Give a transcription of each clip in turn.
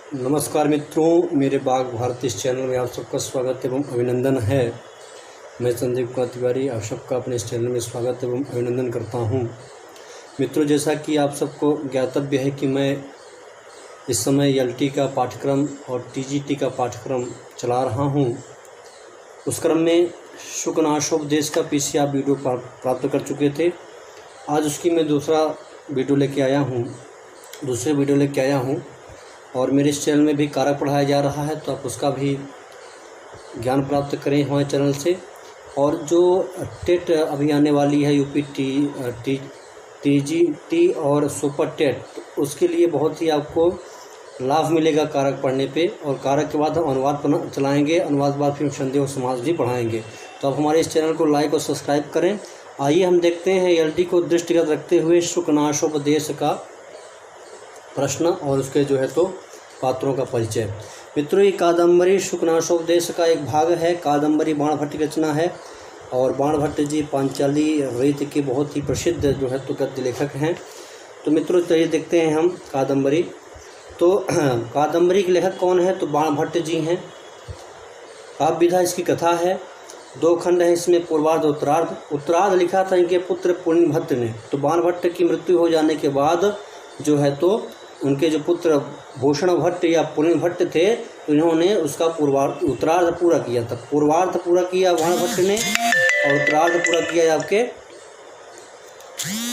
नमस्कार मित्रों, मेरे बाग भारत इस चैनल में आप सबका स्वागत एवं अभिनंदन है। मैं संदीप कुमार तिवारी आप सबका अपने इस चैनल में स्वागत एवं अभिनंदन करता हूं। मित्रों, जैसा कि आप सबको ज्ञातव्य है कि मैं इस समय एलटी का पाठ्यक्रम और टीजीटी का पाठ्यक्रम चला रहा हूं। उस क्रम में शुकनाशोपदेश का पीसी आप वीडियो प्राप्त कर चुके थे। आज उसकी मैं दूसरे वीडियो लेके आया हूँ और मेरे इस चैनल में भी कारक पढ़ाया जा रहा है, तो आप उसका भी ज्ञान प्राप्त करें हमारे चैनल से। और जो टेट अभी आने वाली है यूपी टीजीटी और सुपर टेट, उसके लिए बहुत ही आपको लाभ मिलेगा कारक पढ़ने पे। और कारक के बाद हम अनुवाद चलाएँगे, अनुवाद के बाद फिर संदेह और समास भी पढ़ाएँगे। तो आप हमारे इस चैनल को लाइक और सब्सक्राइब करें। आइए हम देखते हैं एलटी को दृष्टिगत रखते हुए शुकनाशोपदेश का प्रश्न और उसके पात्रों का परिचय। मित्रों, ये कादम्बरी शुकनाशोपदेश का एक भाग है। कादम्बरी बाणभट्ट की रचना है और बाणभट्ट जी पांचाली रीति के बहुत ही प्रसिद्ध गद्य लेखक हैं। तो मित्रों, चलिए देखते हैं हम कादम्बरी। तो कादम्बरी के लेखक कौन है? तो बाणभट्ट जी हैं। काव्य विधा इसकी कथा है। 2 खंड है इसमें, पूर्वार्ध उत्तरार्ध। उत्तरार्ध लिखा था इनके पुत्र पुण्यभट्ट ने। तो बाणभट्ट की मृत्यु हो जाने के बाद उनके जो पुत्र भूषण भट्ट या पुण्यभट्ट थे, तो इन्होंने उसका उत्तरार्ध पूरा किया था। पूर्वार्ध पूरा किया बाणभट्ट ने और उत्तरार्ध पूरा किया आपके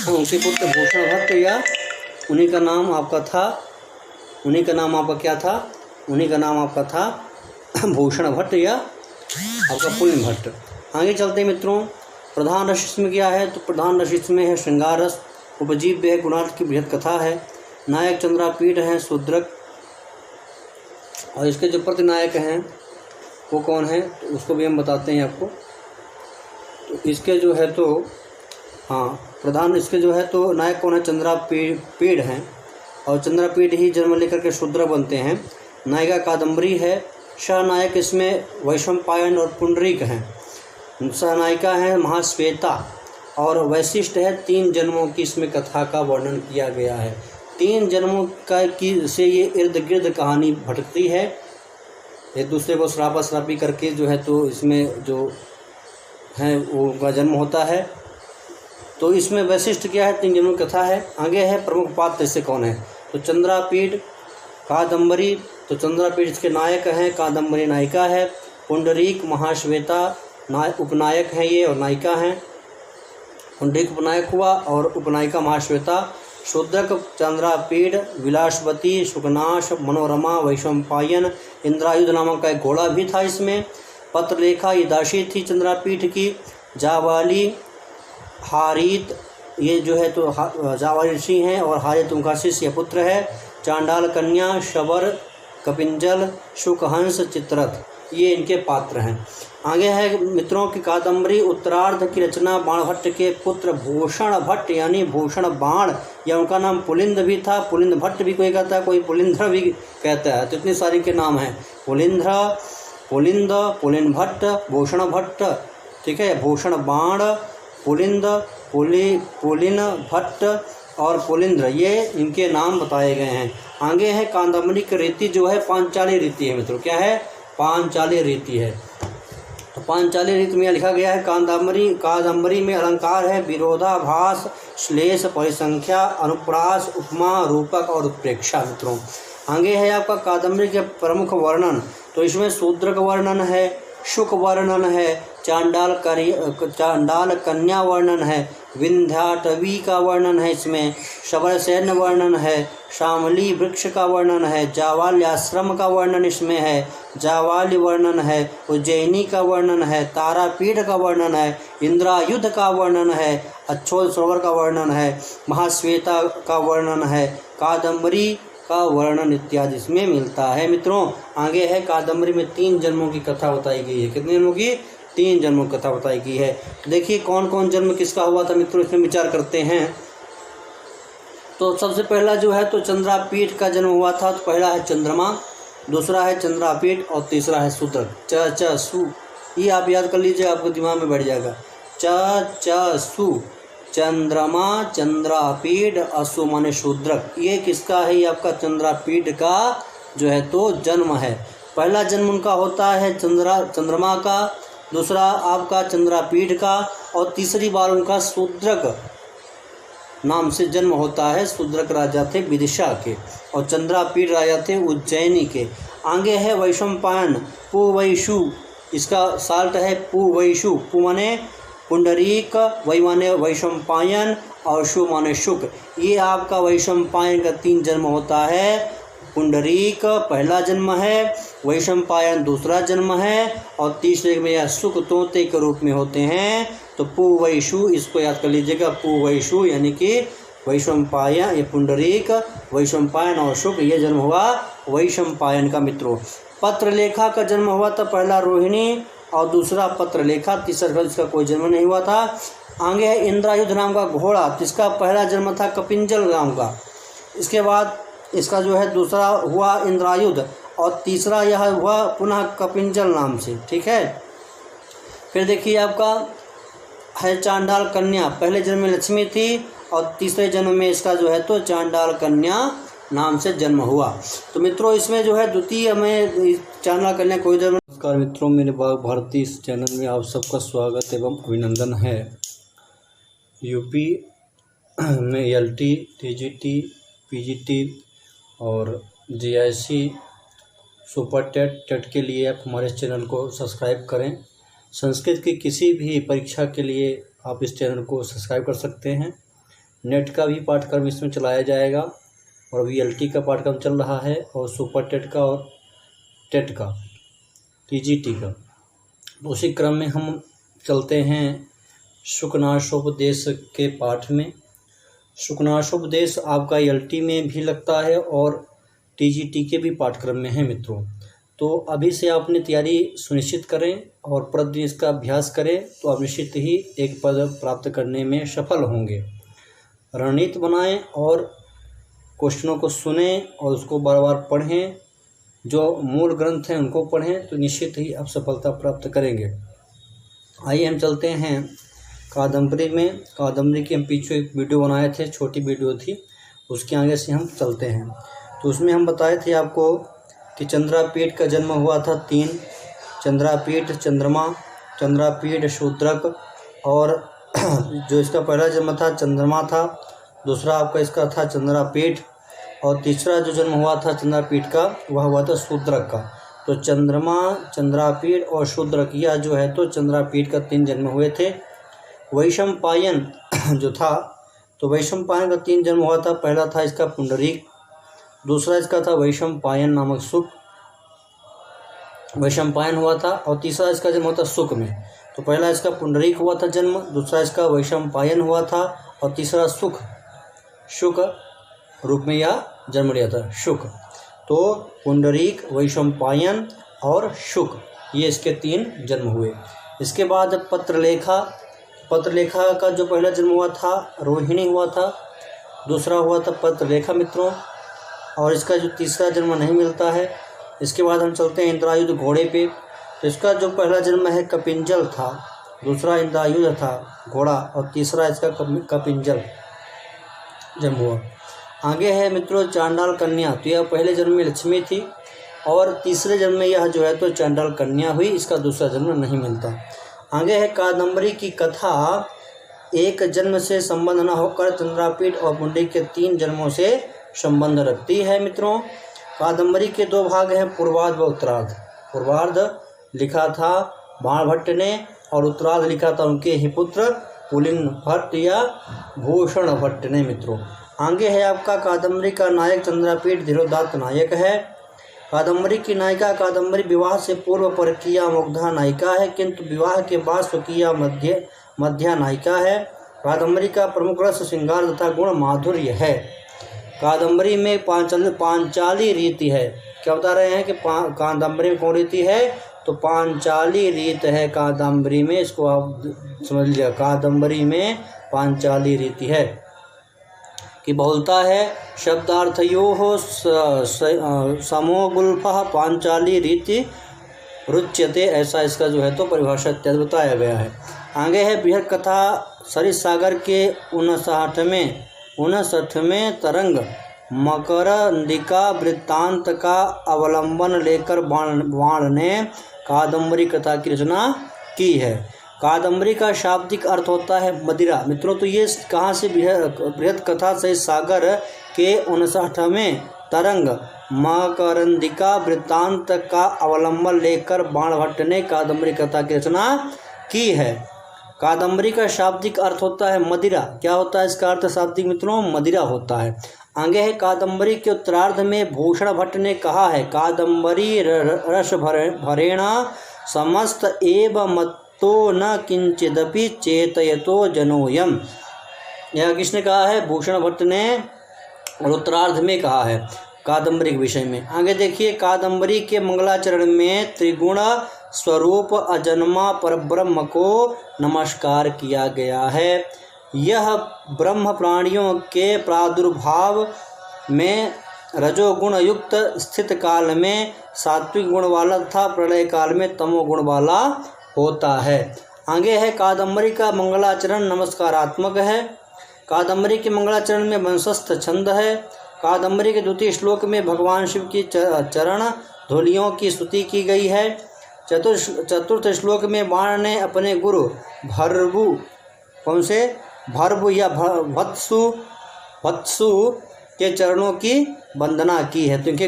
उनके पुत्र भूषण भट्ट, या उन्हीं का नाम आपका था भूषण भट्ट या आपका पुण्यभट्ट। आगे चलते हैं मित्रों। प्रधान रस इसमें क्या है? तो प्रधान रस इसमें है श्रृंगार रस। उपजीव्य है, गुणार्थ की बृहद कथा है। नायक चंद्रापीठ हैं, शूद्रक। और इसके जो प्रतिनायक हैं वो कौन है, तो उसको भी हम बताते हैं आपको। तो इसके नायक कौन है? चंद्रापीठ हैं और चंद्रापीठ ही जन्म लेकर के शूद्रक बनते हैं। नायिका कादम्बरी है। सहनायक इसमें वैशंपायन और पुंडरीक हैं। सहनायिका है महाश्वेता और वैशिष्ट है। 3 जन्मों की इसमें कथा का वर्णन किया गया है। 3 जन्मों से ये इर्द गिर्द कहानी भटकती है, एक दूसरे को श्रापी करके तो इसमें जो है वो उनका जन्म होता है। तो इसमें वैशिष्ट क्या है? 3 जन्मों की कथा है। आगे है प्रमुख पात्र इससे कौन है? तो चंद्रापीठ, कादम्बरी। तो चंद्रापीठ इसके नायक हैं, कादम्बरी नायिका है। पुंडरीक महाश्वेता उपनायक हैं ये और नायिका हैं। पुंडरीक उपनायक हुआ और उपनायिका महाश्वेता। शूद्रक चंद्रापीठ, विलासवती, सुकनाश, मनोरमा, वैशंपायन, इंद्रायुध नामक का एक घोड़ा भी था इसमें। पत्रलेखा ये दासी थी चंद्रापीठ की। जावाली, हारित ये जावाली ऋषि हैं और हारित उनका शिष्य पुत्र है। चांडाल कन्या, शबर, कपिंजल, शुकहंस, चित्ररथ ये इनके पात्र हैं। आगे है मित्रों की कादम्बरी उत्तरार्ध की रचना बाणभट्ट के पुत्र भूषण भट्ट यानी भूषण बाण, या उनका नाम पुलिंद भी था। पुलिंद भट्ट भी कोई कहता है, कोई पुलिंद्र भी कहता है। तो इतने सारे के नाम हैं, पुलिंद्र, पुलिंद, पुलिन भट्ट, भूषण भट्ट, ठीक है, भूषण बाण, पुलिंद, पुलिन भट्ट और पुलिंद्र, ये इनके नाम बताए गए हैं। आगे है कादम्बरी की रीति पांचाली रीति है मित्रों। क्या है? पांचाली रीति है। तो पांचाली रीति में लिखा गया है कादम्बरी में अलंकार है विरोधाभास, श्लेष, परिसंख्या, अनुप्रास, उपमा, रूपक और उत्प्रेक्षा मित्रों। आगे है आपका कादम्बरी के प्रमुख वर्णन। तो इसमें शूद्रक वर्णन है, शुक वर्णन है, चांडाल कन्या वर्णन है, विंध्याटवी का वर्णन है, इसमें शबरसैन्य वर्णन है, शामली वृक्ष का वर्णन है, जावाल्याश्रम का वर्णन इसमें है, जावाली वर्णन है, उज्जैनी का वर्णन है, तारापीठ का वर्णन है, इंद्रायुध का वर्णन है, अच्छोल सरोवर का वर्णन है, महाश्वेता का वर्णन है, कादम्बरी का वर्णन इत्यादि इसमें मिलता है मित्रों। आगे है कादम्बरी में 3 जन्मों की कथा बताई गई है। कितने जन्मों की? 3 जन्मों की कथा बताई गई है। देखिए कौन कौन जन्म किसका हुआ था मित्रों, इसमें विचार करते हैं। तो सबसे पहला तो चंद्रापीठ का जन्म हुआ था। तो पहला है चंद्रमा, दूसरा है चंद्रापीठ और तीसरा है शूद्रक। च सु, ये आप याद कर लीजिए, आपको दिमाग में बैठ जाएगा। च सु, चंद्रमा, चंद्रापीठ, असु माने शूद्रक। ये किसका है? ये आपका चंद्रापीठ का जो है तो जन्म है। पहला जन्म उनका होता है चंद्रमा का, दूसरा आपका चंद्रापीठ का, और तीसरी बार उनका शूद्रक नाम से जन्म होता है। शूद्रक राजा थे विदिशा के, और चंद्रापीठ राजा थे उज्जैनी के। आगे है वैशंपायन पुवैशु, इसका साल्ट है पुवैशु। पु माने पुंडरीक, वै माने वैशंपायन, और शु माने शुक। ये आपका वैशंपायन का 3 जन्म होता है। पुंडरीक पहला जन्म है, वैशंपायन दूसरा जन्म है, और तीसरे में यह शुक तोते के रूप में होते हैं। तो पुवैशु, इसको याद कर लीजिएगा, पुवैशु यानी कि वैशंपायन, ये पुंडरीक, वैशंपायन और शुक, ये जन्म हुआ वैशंपायन का मित्रों। पत्रलेखा का जन्म हुआ था पहला रोहिणी और दूसरा पत्रलेखा, तीसरा इसका कोई जन्म नहीं हुआ था। आगे है इंद्रायुध नाम का घोड़ा, जिसका पहला जन्म था कपिंजल नाम का। इसके बाद इसका जो है दूसरा हुआ इंद्रायुध, और तीसरा यह हुआ पुनः कपिंजल नाम से। ठीक है, फिर देखिए आपका है चांडाल कन्या। पहले जन्म में लक्ष्मी थी, और तीसरे जन्म में इसका जो है तो चांडाल कन्या नाम से जन्म हुआ। तो मित्रों इसमें जो है द्वितीय में चांडाल कन्या कोई जन्म। नमस्कार मित्रों, मेरे बाघ भारती इस चैनल में आप सबका स्वागत एवं अभिनंदन है। यूपी में LT, TGT, PGT और GIC सुपर टेट के लिए आप हमारे चैनल को सब्सक्राइब करें। संस्कृत की किसी भी परीक्षा के लिए आप इस चैनल को सब्सक्राइब कर सकते हैं। नेट का भी पाठ्यक्रम इसमें चलाया जाएगा, और अभी LT का पाठ्यक्रम चल रहा है, और सुपर टेट का और टेट का, TGT का। उसी क्रम में हम चलते हैं शुकनाशोपदेश के पाठ में। शुकनाशोपदेश आपका LT में भी लगता है और TGT के भी पाठ्यक्रम में है मित्रों। तो अभी से आप अपनी तैयारी सुनिश्चित करें और प्रतिदिन इसका अभ्यास करें, तो आप निश्चित ही एक पद प्राप्त करने में सफल होंगे। रणनीति बनाएं और क्वेश्चनों को सुनें और उसको बार बार पढ़ें। जो मूल ग्रंथ हैं उनको पढ़ें, तो निश्चित ही आप सफलता प्राप्त करेंगे। आइए हम चलते हैं कादम्बरी में। कादम्बरी की हम पीछे एक वीडियो बनाए थे, छोटी वीडियो थी, उसके आगे से हम चलते हैं। तो उसमें हम बताए थे आपको कि चंद्रापीठ का जन्म हुआ था 3, चंद्रापीठ चंद्रमा, चंद्रापीठ शूद्रक, और जो इसका पहला जन्म था चंद्रमा था, दूसरा आपका इसका था चंद्रापीठ, और तीसरा जो जन्म हुआ था चंद्रापीठ का वह हुआ था शूद्रक का। तो चंद्रमा, चंद्रापीठ और शूद्रक, यह जो है तो चंद्रापीठ का 3 जन्म हुए थे। वैशंपायन जो था, तो वैशंपायन का 3 जन्म हुआ था। पहला था इसका पुंडरीक, दूसरा इसका था वैशंपायन नामक शुक, वैशंपायन हुआ था, और तीसरा इसका जन्म हुआ था शुक में। तो पहला इसका पुंडरीक हुआ था जन्म, दूसरा इसका वैशंपायन हुआ था, और तीसरा शुक रूप में यह जन्म लिया था, शुक। तो पुंडरीक, वैशंपायन और शुक, ये इसके 3 जन्म हुए। इसके बाद पत्रलेखा का जो पहला जन्म हुआ था रोहिणी हुआ था, दूसरा हुआ था पत्रलेखा मित्रों, और इसका जो तीसरा जन्म नहीं मिलता है। इसके बाद हम चलते हैं इंद्रायुध घोड़े पे। तो इसका जो पहला जन्म है कपिंजल था, दूसरा इंद्रायुध था घोड़ा, और तीसरा इसका कपिंजल जन्म हुआ। आगे है मित्रों चांडाल कन्या। तो यह पहले जन्म में लक्ष्मी थी, और तीसरे जन्म में यह जो है तो चांडाल कन्या हुई, इसका दूसरा जन्म नहीं मिलता। आगे है कादम्बरी की कथा। एक जन्म से संबंध न होकर चंद्रापीठ और पुंडरीक के 3 जन्मों से संबंध रखती है मित्रों। कादम्बरी के 2 भाग हैं, पूर्वार्ध व उत्तरार्ध। पूर्वार्ध लिखा था बाणभट्ट ने, और उत्तरार्ध लिखा था उनके ही पुत्र पुलिन भट्ट या भूषण भट्ट ने मित्रों। आगे है आपका कादम्बरी का नायक चंद्रापीठ धीरोदात्त नायक है। कादम्बरी की नायिका कादम्बरी विवाह से पूर्व परकीया मुग्धा नायिका है, किंतु विवाह के बाद स्वकीया मध्या नायिका है। कादम्बरी का प्रमुख रस श्रृंगार तथा गुण माधुर्य है। कादम्बरी में पांचाली रीति है। क्या बता रहे हैं कि कादम्बरी में कौन रीति है? तो पांचाली रीत है कादम्बरी में, इसको आप समझ लिया। कादम्बरी में पांचाली रीति है कि बहुलता है। शब्दार्थयोः समोगुल्फः पांचाली रीति रुच्यते, ऐसा इसका जो है तो परिभाषा इत्यादि बताया गया है। आगे है बृहद कथा। सरित सागर के 59वें तरंग मकरंदिका वृत्तांत का अवलंबन लेकर बाण ने कादम्बरी कथा की रचना की है। कादम्बरी का शाब्दिक अर्थ होता है मदिरा। मित्रों, तो ये कहाँ से बृहद कथा सहित सागर के 59वें तरंग मकरंदिका वृत्तांत का अवलंबन लेकर बाणभट्ट ने कादम्बरी कथा की रचना की है। कादम्बरी का शाब्दिक अर्थ होता है मदिरा। क्या होता है इसका अर्थ शाब्दिक मित्रों? मदिरा होता है। आगे है कादम्बरी के उत्तरार्ध में भूषण भट्ट ने कहा है, कादम्बरी रस भरेण समस्त एव मत्तो न किंचिदपि चेतयतो जनोयम। यह किसने कहा है? भूषण भट्ट ने और उत्तरार्ध में कहा है कादम्बरी के विषय में। आगे देखिए, कादम्बरी के मंगलाचरण में त्रिगुण स्वरूप अजन्मा परब्रह्म को नमस्कार किया गया है। यह ब्रह्म प्राणियों के प्रादुर्भाव में रजोगुण युक्त स्थित काल में सात्विक गुण वाला तथा प्रलय काल में तमोगुण वाला होता है। आगे है कादम्बरी का मंगलाचरण नमस्कारात्मक है। कादम्बरी के मंगलाचरण में वंशस्थ छंद है। कादम्बरी के द्वितीय श्लोक में भगवान शिव की चरण धूलियों की स्तुति की गई है। चतुर्थ श्लोक में बाण ने अपने गुरु भर्बु, कौन से? भर्बु या वत्सु के चरणों की वंदना की है। तो इनके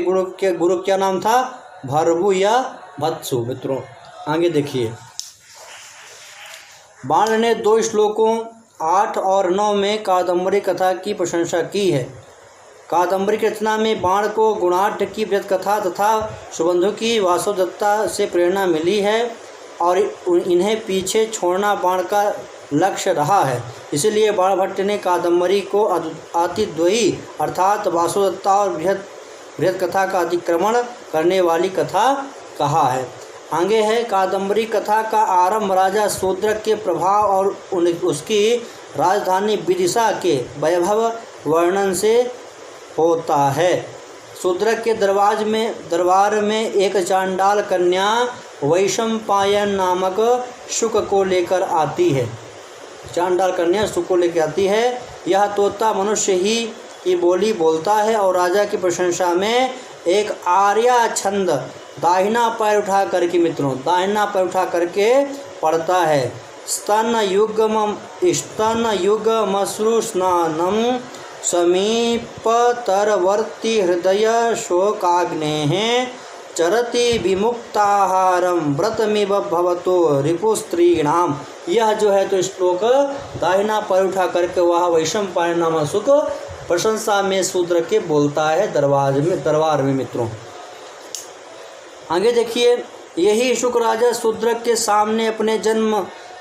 गुरु क्या नाम था? भर्बु या वत्सु। मित्रों आगे देखिए, बाण ने 2 श्लोकों 8 और 9 में कादम्बरी कथा की प्रशंसा की है। कादम्बरी की रचना में बाण को गुणाढ़ की बृहद कथा तथा सुबंधु की वासुदत्ता से प्रेरणा मिली है और इन्हें पीछे छोड़ना बाण का लक्ष्य रहा है। इसलिए बाणभट्ट ने कादम्बरी को अतिद्वयी अर्थात वासुदत्ता और बृहद कथा का अतिक्रमण करने वाली कथा कहा है। आगे है कादम्बरी कथा का आरंभ राजा शूद्रक के प्रभाव और उसकी राजधानी विदिशा के वैभव वर्णन से होता है। शूद्रक के दरबार में एक चांडाल कन्या वैशंपायन नामक शुक को लेकर आती है। चांडाल कन्या शुक को लेकर आती है। यह तोता मनुष्य ही की बोली बोलता है और राजा की प्रशंसा में एक आर्या छंद दाहिना पैर उठा करके, मित्रों दाहिना पैर उठा करके पढ़ता है। स्तन युगमश्रु स्नानम समीपतरवर्ती हृदय शोकाग्नेः चरति विमुक्ताहारम व्रतमिव भवतो रिपुस्त्रीणाम। यह जो है तो श्लोक दाहिना पैर उठा करके वह वैशंपायन नामक शुक प्रशंसा में शूद्र के बोलता है दरबार में। मित्रों आगे देखिए, यही शुक राजा शूद्रक के सामने अपने जन्म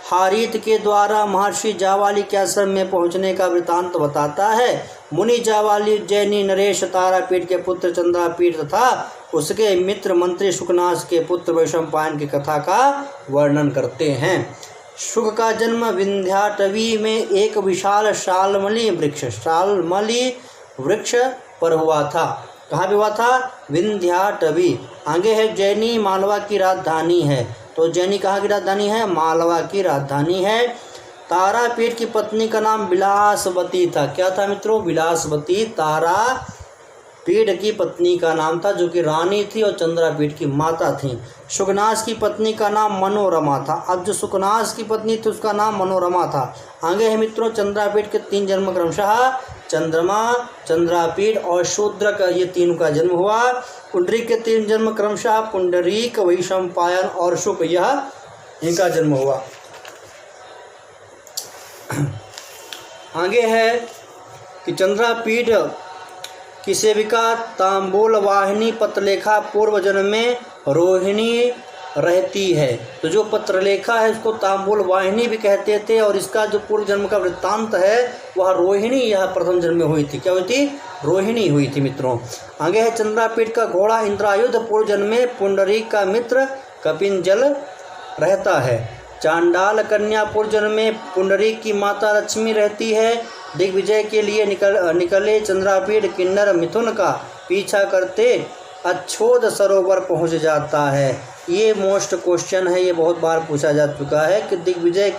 हारीत के द्वारा महर्षि जावाली के आश्रम में पहुंचने का वृतांत बताता है। मुनि जावाली उज्जैनी नरेश तारापीठ के पुत्र चंद्रापीठ तथा उसके मित्र मंत्री शुकनाश के पुत्र वैशंपायन की कथा का वर्णन करते हैं। शुक का जन्म विंध्याटवी में एक विशाल शाल्मली वृक्ष पर हुआ था। कहाँ पे हुआ था? विंध्याटवी। आगे है जैनी मालवा की राजधानी है। तो जैनी कहाँ की राजधानी है? मालवा की राजधानी है। तारापीठ की पत्नी का नाम विलासवती था। क्या था मित्रों? विलासवती तारापीठ की पत्नी का नाम था, जो कि रानी थी और चंद्रापीठ की माता थी। शुकनाश की पत्नी का नाम मनोरमा था। अब जो शुकनाश की पत्नी थी उसका नाम मनोरमा था। आगे है मित्रों, चंद्रापीठ के 3 जन्म क्रमशः चंद्रमा, चंद्रापीठ और शूद्रक, ये तीनों का जन्म हुआ। पुंडरीक के 3 जन्म क्रमशः पुंडरीक, वैशंपायन और शुक, यह इनका जन्म हुआ। आगे है कि चंद्रापीठ की सेविका तांबूल वाहिनी पत्रलेखा पूर्व जन्म में रोहिणी रहती है। तो जो पत्रलेखा है उसको तांबूल वाहिनी भी कहते थे और इसका जो पूर्व जन्म का वृत्तांत है वह रोहिणी, यह प्रथम जन्म में हुई थी। क्या हुई थी? रोहिणी हुई थी। मित्रों आगे है चंद्रापीठ का घोड़ा इंद्रायुध पूर्व जन्म में पुंडरीक का मित्र कपिंजल रहता है। चांडाल कन्या पूर्व जन्म में पुंडरीक की माता लक्ष्मी रहती है। दिग्विजय के लिए निकले चंद्रापीठ किन्नर मिथुन का पीछा करते अच्छोद सरोवर पहुंच जाता है। ये मोस्ट क्वेश्चन है, ये बहुत बार पूछा जा चुका है कि दिग्विजय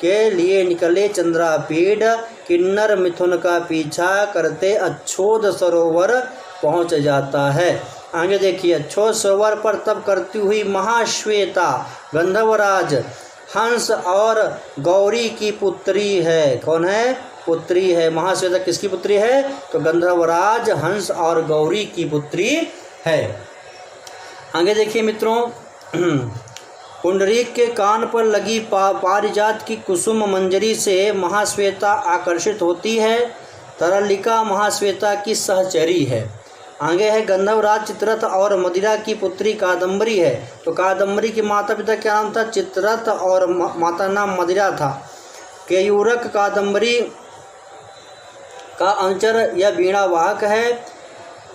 के लिए निकले चंद्रापीड, किन्नर मिथुन का पीछा करते अच्छोद सरोवर पहुँच जाता है। आगे देखिए, अच्छोद सरोवर पर तप करती हुई महाश्वेता गंधर्वराज हंस और गौरी की पुत्री है। कौन है? पुत्री है। महाश्वेता किसकी पुत्री है? तो गंधर्वराज हंस और गौरी की पुत्री है। आगे देखिए मित्रों, पुंडरीक के कान पर लगी पारिजात की कुसुम मंजरी से महाश्वेता आकर्षित होती है। तरलिका महाश्वेता की सहचरी है। आगे है, गंधर्वराज चित्ररथ और मदिरा की पुत्री कादम्बरी है। तो कादम्बरी के माता पिता क्या नाम था? चित्ररथ और माता नाम मदिरा था। केयूरक कादम्बरी का अनुचर या वीणा वाहक है।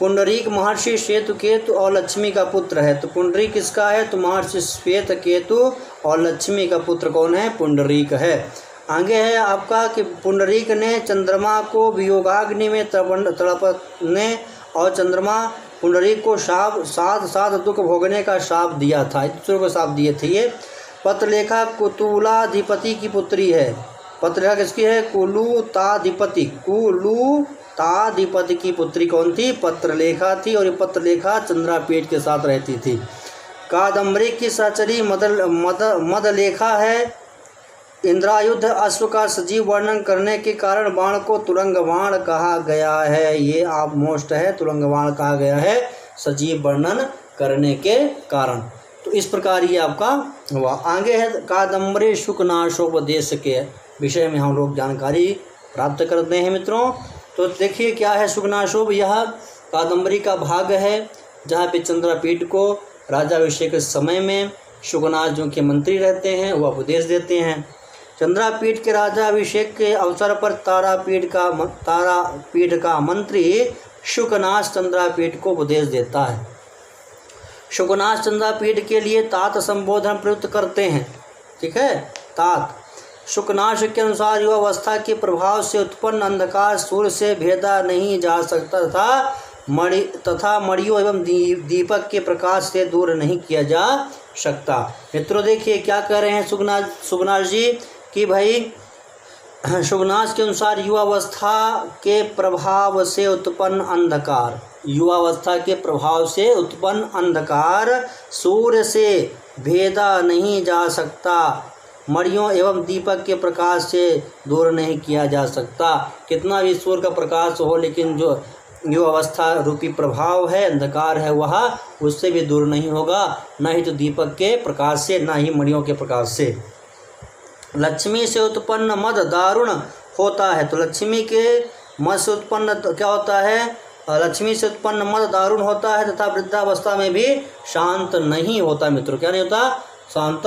पुंडरीक महर्षि श्वेतकेतु और लक्ष्मी का पुत्र है। तो पुंडरीक किसका है? तो महर्षि श्वेतकेतु और लक्ष्मी का पुत्र कौन है? पुंडरीक है। आगे है आपका कि पुंडरीक ने चंद्रमा को वियोगाग्नि में तड़पने और चंद्रमा पुंडरीक को साथ दुख भोगने का शाप दिया था। दूसरों को शाप दिए थे ये। पत्रलेखा कुतूलाधिपति की पुत्री है। पत्रलेखा किसकी है? कुलूताधिपति की पुत्री कौन थी? पत्रलेखा थी। और ये पत्रलेखा चंद्रापीठ के साथ रहती थी। कादम्बरी की सहचरी मदलेखा है। इंद्रायुध अश्व का सजीव वर्णन करने के कारण बाण को तुरंग बाण कहा गया है। ये आप मोस्ट है, तुरंग बाण कहा गया है सजीव वर्णन करने के कारण। तो इस प्रकार ये आपका हुआ। आगे है, कादम्बरी शुकनाशोपदेश के विषय में हम लोग जानकारी प्राप्त करते हैं मित्रों। तो देखिए क्या है शुकनाशोप। यह कादम्बरी का भाग है जहाँ पे चंद्रापीठ को राजाभिषेक के समय में शुकनाथ जो के मंत्री रहते हैं वह उपदेश देते हैं। चंद्रापीठ के राजाभिषेक के अवसर पर तारापीठ का मंत्री शुकनाथ चंद्रापीठ को उपदेश देता है। शुकनाथ चंद्रापीठ के लिए तात संबोधन प्रयुक्त करते हैं। ठीक है, तात। शुकनाथ के अनुसार युवावस्था के प्रभाव से उत्पन्न अंधकार सूर्य से भेदा नहीं जा सकता तथा मणियों एवं दीपक के प्रकाश से दूर नहीं किया जा सकता। मित्रों देखिए क्या कह रहे हैं शुकनाथ जी कि भाई शुकनाथ के अनुसार युवावस्था के प्रभाव से उत्पन्न अंधकार सूर्य से भेदा नहीं जा सकता, मणियों एवं दीपक के प्रकाश से दूर नहीं किया जा सकता। कितना भी सूर्य का प्रकाश हो लेकिन जो युवावस्था रूपी प्रभाव है, अंधकार है, वह उससे भी दूर नहीं होगा, ना ही तो दीपक के प्रकाश से, ना ही मणियों के प्रकाश से। लक्ष्मी से उत्पन्न मद दारुण होता है। तो लक्ष्मी के मद से उत्पन्न क्या होता है? लक्ष्मी से उत्पन्न मद दारुण होता है तथा वृद्धावस्था में भी शांत नहीं होता। मित्रों क्या नहीं होता? शांत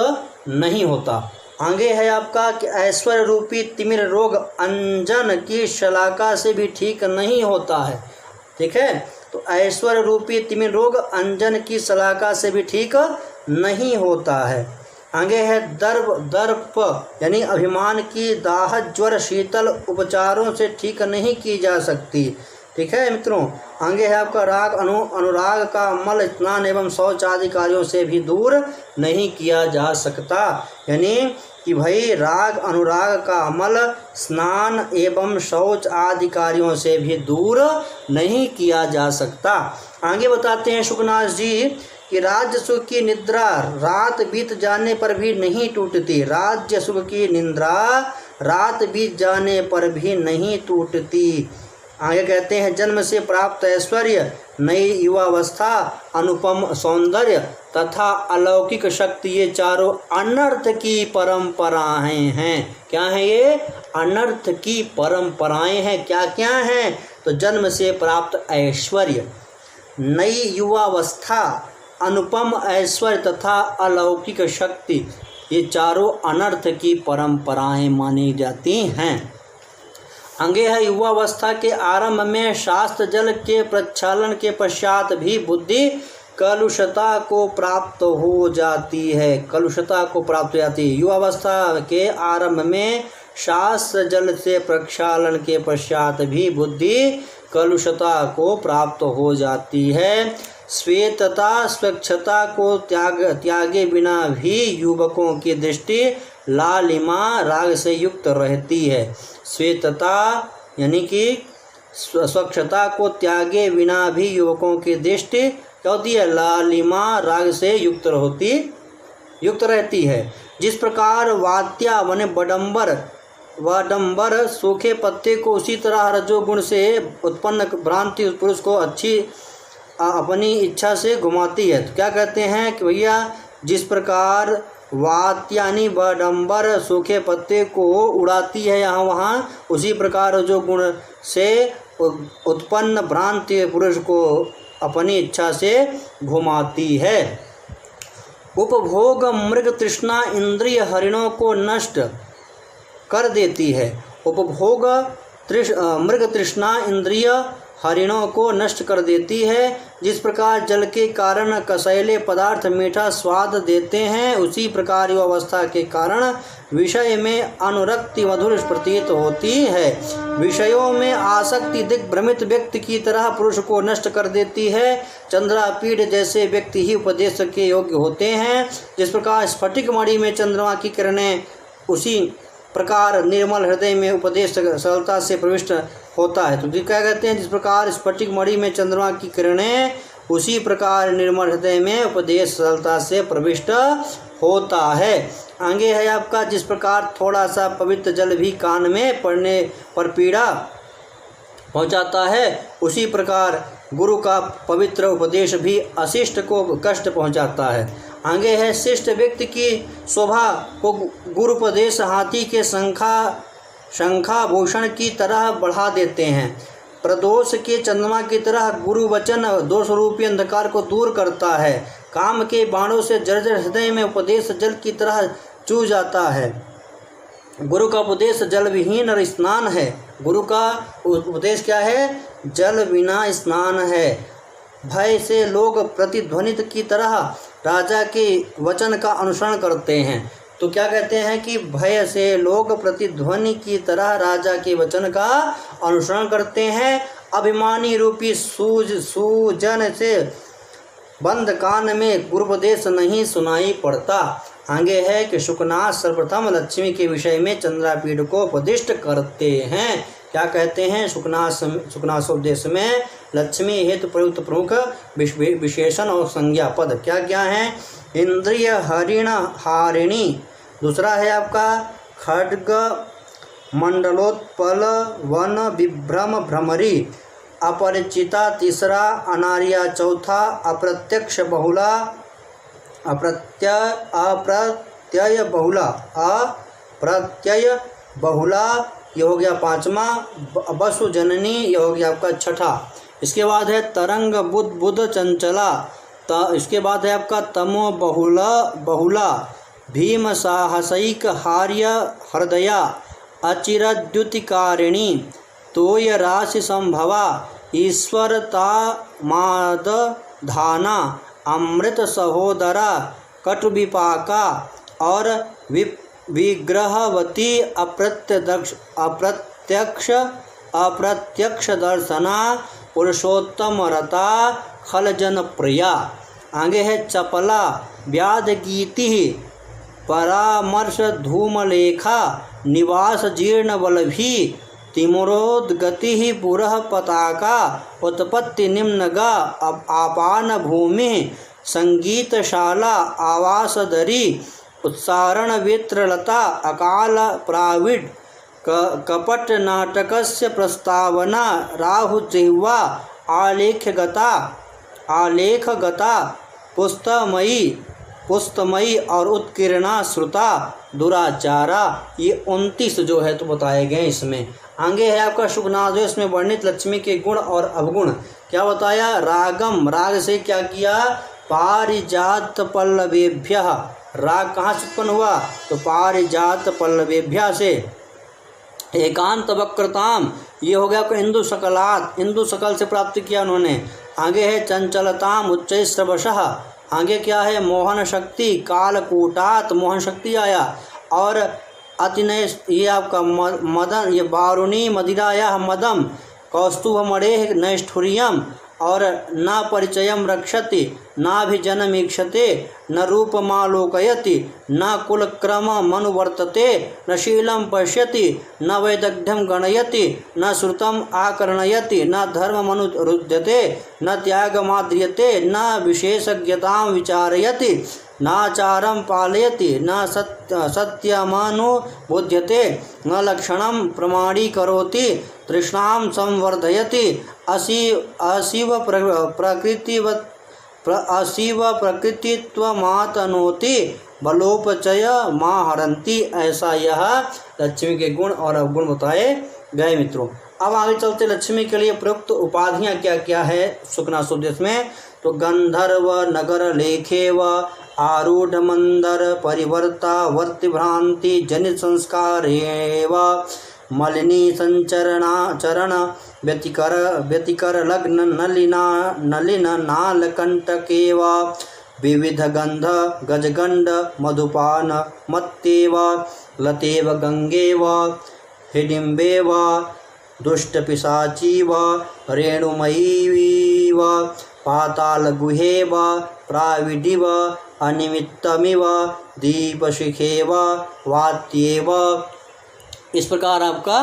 नहीं होता। आगे है आपका कि ऐश्वर्य रूपी तिमिर रोग अंजन की शलाका से भी ठीक नहीं होता है। ठीक है, तो ऐश्वर्य रूपी तिमिर रोग अंजन की शलाका से भी ठीक नहीं होता है। आगे है दर्प यानी अभिमान की दाह ज्वर शीतल उपचारों से ठीक नहीं की जा सकती। ठीक है मित्रों। आगे है आपका राग अनुराग का मल स्नान एवं शौच आदि कार्यों से भी दूर नहीं किया जा सकता। यानी कि भाई राग अनुराग का मल स्नान एवं शौच आदि कार्यों से भी दूर नहीं किया जा सकता। आगे बताते हैं शुकनाथ जी कि राज्य सुख की निद्रा रात बीत जाने पर भी नहीं टूटती। राज्य सुख की निद्रा रात बीत जाने पर भी नहीं टूटती। आगे कहते हैं जन्म से प्राप्त ऐश्वर्य, नई युवावस्था, अनुपम सौंदर्य तथा अलौकिक शक्ति ये चारों अनर्थ की परंपराएं हैं। क्या है ये? अनर्थ की परंपराएं हैं। क्या क्या हैं? तो जन्म से प्राप्त ऐश्वर्य, नई युवावस्था, अनुपम ऐश्वर्य तथा अलौकिक शक्ति ये चारों अनर्थ की परंपराएं मानी जाती हैं। आगे है युवावस्था के आरंभ में शास्त्र जल के प्रक्षालन के पश्चात भी बुद्धि कलुषता को प्राप्त हो जाती है। युवावस्था के आरंभ में शास्त्र जल से प्रक्षालन के पश्चात भी बुद्धि कलुषता को प्राप्त हो जाती है। श्वेतता स्वच्छता को त्यागे बिना भी युवकों की दृष्टि लालिमा राग से युक्त रहती है। श्वेतता यानी कि स्वच्छता को त्यागे बिना भी युवकों की दृष्टि क्या होती है, लालिमा राग से युक्त रहती है। जिस प्रकार वात्या माने वडंबर सूखे पत्ते को, उसी तरह रजोगुण से उत्पन्न भ्रांति उस पुरुष को अपनी इच्छा से घुमाती है। तो क्या कहते हैं कि भैया जिस प्रकार वात्यानी वडंबर सूखे पत्ते को उड़ाती है यहाँ वहाँ, उसी प्रकार रजोगुण से उत्पन्न भ्रांति पुरुष को अपनी इच्छा से घुमाती है। उपभोग मृग तृष्णा इंद्रिय हरिणों को नष्ट कर देती है। उपभोग मृग तृष्णा इंद्रिय हरिणों को नष्ट कर देती है। जिस प्रकार जल के कारण कसैले पदार्थ मीठा स्वाद देते हैं, उसी प्रकार यो अवस्था के कारण विषय में अनुरक्ति मधुर प्रतीत होती है। विषयों में आसक्ति दिग्भ्रमित व्यक्ति की तरह पुरुष को नष्ट कर देती है। चंद्रापीठ जैसे व्यक्ति ही उपदेश के योग्य होते हैं। जिस प्रकार स्फटिक मणि में चंद्रमा की किरणें, उसी प्रकार निर्मल हृदय में उपदेश सरलता से प्रविष्ट होता है। तो क्या कहते हैं, जिस प्रकार स्फटिक मणि में चंद्रमा की किरणें, उसी प्रकार निर्मल हृदय में उपदेश सरलता से प्रविष्ट होता है। आगे है आपका, जिस प्रकार थोड़ा सा पवित्र जल भी कान में पड़ने पर पीड़ा पहुंचाता है, उसी प्रकार गुरु का पवित्र उपदेश भी अशिष्ट को कष्ट पहुंचाता है। आगे है, शिष्ट व्यक्ति की शोभा को गुरुपदेश हाथी के शंखा भूषण की तरह बढ़ा देते हैं। प्रदोष के चंद्रमा की तरह गुरु वचन दोष रूपी अंधकार को दूर करता है। काम के बाणों से जर्जर हृदय में उपदेश जल की तरह चू जाता है। गुरु का उपदेश जल विहीन स्नान है। गुरु का उपदेश क्या है, जल बिना स्नान है। भय से लोग प्रतिध्वनित की तरह राजा के वचन का अनुसरण करते हैं। तो क्या कहते हैं कि भय से लोग प्रतिध्वनि की तरह राजा के वचन का अनुसरण करते हैं। अभिमानी रूपी सूजन से बंद कान में गुरुपदेश नहीं सुनाई पड़ता। आगे है कि शुकनाथ सर्वप्रथम लक्ष्मी के विषय में चंद्रापीठ को उपदिष्ट करते हैं। क्या कहते हैं, शुकनाथोपदेश में लक्ष्मी हेतु प्रयुक्त प्रमुख विशेषण और संज्ञा पद क्या क्या हैं। इंद्रिय हरिण हारिणी, दूसरा है आपका खड्ग मंडलोत्पल वन विभ्रम भ्रमरी, अपरिचिता तीसरा, अनार्या चौथा, अप्रत्यय बहुला ये हो गया पांचवा, वसु जननी ये हो गया आपका छठा। इसके बाद है तरंग बुध चंचला, इसके बाद है आपका तमो बहुला, भीम साहसिक हार्य हृदया, अचिरद्युतिकारिणी, तोय राशि संभवा, ईश्वरता माद धाना, अमृत सहोदरा, कटुविपाका और विग्रहवती, अप्रत्यक्ष दर्शना, पुरुषोत्तम रता, खलजन प्रिया। आगे है चपला, व्याध गीति, परामर्श धूमलेखा, निवास जीर्ण वल्लभी, तिमुरोद्गति पुरः पताका, उत्पत्ति निम्नगा, आपान भूमि, संगीतशाला, आवासदरी, उत्सारण वित्रलता, अकाल प्राविड, कपट नाटकस्य प्रस्तावना, राहुजिह्वा, आलेखगता, पुस्तमयी और उत्कीर्णा श्रुता, दुराचारा। ये 29 जो है तो बताए गए इसमें। आगे है आपका शुकनादेश में वर्णित लक्ष्मी के गुण और अवगुण। क्या बताया, रागम, राग से क्या किया, पारिजात पल्लवेभ्य, राग कहाँ से उत्पन्न हुआ, तो पारिजात पल्लवेभ्य से। एकांत वक्रताम, ये हो गया आपका इंदु सकलात, इंदु सकल से प्राप्त किया उन्होंने। आगे है चंचलताम उच्चैश्रवशः, आगे क्या है मोहन शक्ति, कालकूटात मोहन शक्ति आया। और अतिनय ये आपका मदन, ये बारुणी मदिराया मदम, कौस्तुभ मणेह नैष्ठुर्यम, और न परिचयम रक्षति नाभिजनमीक्षते न रूपमालोकयति न कुलक्रममनुवर्तते न शीलं पश्यति न वैदग्ध्यं गणयति न श्रुतम् आकर्णयति न धर्ममनुरुध्यते न त्यागमाद्रियते न विशेषज्ञतां विचारयति नाचारं पालयति न सत्यमनुबोध्यते न लक्षणं प्रमाणीकरोति तृष्णां संवर्धयति अशिव प्रकृतित्वमातनोति बलोपचय माहरन्ति। ऐसा यह लक्ष्मी के गुण और अवगुण बताए गए मित्रों। अब आगे चलते लक्ष्मी के लिए प्रयुक्त उपाधियां क्या क्या है शुकनासोपदेश में। तो गंधर्व नगर लेखेव आरूढ़ मंदर परिवर्ता वर्ति भ्रांति जनित संस्कारेव मलिनी संचरणा चरण व्यतिकर लग्न नलिन नालकंटकेव विविध गंध गजगंड मधुपान मत्तेव लतेव गंगेव हिडिम्बेव दुष्ट पिशाचीव रेणुमयीव पाताल गुहेव प्राविडिव अनिमित्तमिव दीपशिखेव वात्येव। इस प्रकार आपका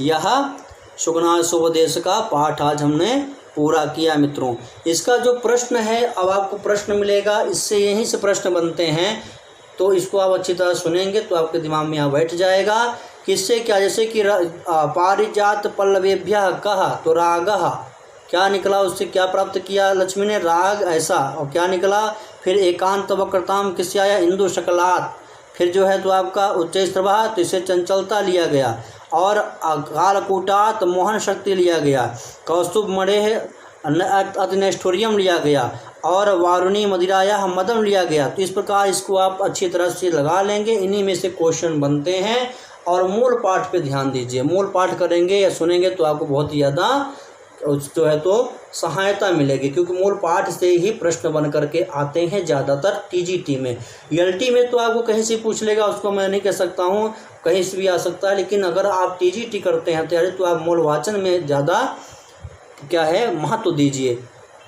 यह शुकनासोपदेश का पाठ आज हमने पूरा किया मित्रों। इसका जो प्रश्न है, अब आपको प्रश्न मिलेगा, इससे यहीं से प्रश्न बनते हैं, तो इसको आप अच्छी तरह सुनेंगे तो आपके दिमाग में यहाँ बैठ जाएगा। किससे क्या, जैसे कि पारिजात पल्लवेभ्यः कहा, तो रागः क्या निकला, उससे क्या प्राप्त किया लक्ष्मी ने, राग ऐसा। और क्या निकला फिर एकांत वक्रताम किससे आया, इंदु शकलात्। फिर जो है तो आपका उच्चैस्त्रभा, तो इसे चंचलता लिया गया। और कालकूटात मोहन शक्ति लिया गया। कौस्तुभ मणेः अतिनेष्ठुर्यम लिया गया। और वारुणी मदिराया मदम लिया गया। तो इस प्रकार इसको आप अच्छी तरह से लगा लेंगे। इन्हीं में से क्वेश्चन बनते हैं। और मूल पाठ पे ध्यान दीजिए, मूल पाठ करेंगे या सुनेंगे तो आपको बहुत ही ज़्यादा जो है तो सहायता मिलेगी, क्योंकि मूल पाठ से ही प्रश्न बन करके आते हैं ज़्यादातर टीजीटी में। एलटी में तो आपको कहीं से पूछ लेगा, उसको मैं नहीं कह सकता हूँ, कहीं से भी आ सकता है। लेकिन अगर आप टीजीटी करते हैं तैयारी तो आप मूल वाचन में ज़्यादा क्या है महत्व दीजिए।